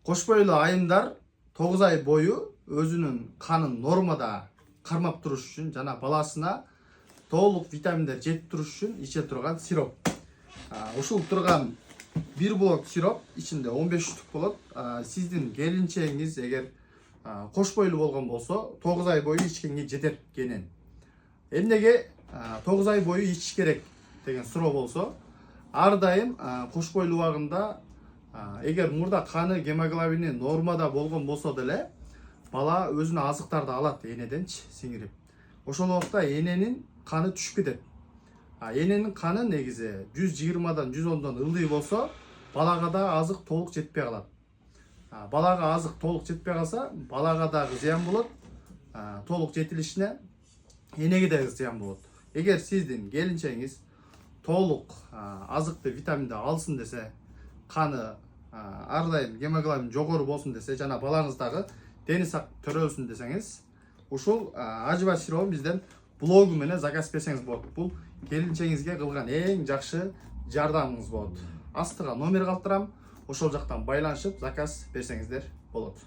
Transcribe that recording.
Кош бойлуу айымдар 9 ай бою өзүнүн канын нормада кармап туруш үчүн жана баласына толук витаминдер жетип туруш үчүн иче турган сироп. Ушул турган бир блок сироп ичинде 15 штук болот. Сиздин келинчегиңиз эгер кош бойлуу болгон болсо 9 ай бою ичкенге жетет кенен. Эмнеге 9 ай бою ичиш керек деген суроо болсо, ар дайым кош бойлуу убагында эгер мурда каны гемоглобини нормада болгон болсо деле бала өзүнө азыктарды алат энеденчи сиңирип. Ошол убакта эненин каны түшүп кетет. Эненин каны негизи 120дан 110дон ылдый болсо балага да азык толук жетпей калат. Балага азык толук жетпей калса балага дагы зыян болот, толук жетилишине энеге да зыян болот. Эгер сиздин келинчегиңиз толук азыкты витаминди алсын десе, каны ар дайым гемоглобин жогору болсун десе жана балаңыз дагы дени сак төрөлсүн десеңиз, ушул ажыба сиробун бизден блогу менен заказ берсеңиз болот. Бул келинчегиңизге кылган эң жакшы жардамыңыз болот. Астыга номер калтырам, ошол жактан байланышып заказ берсеңиздер болот.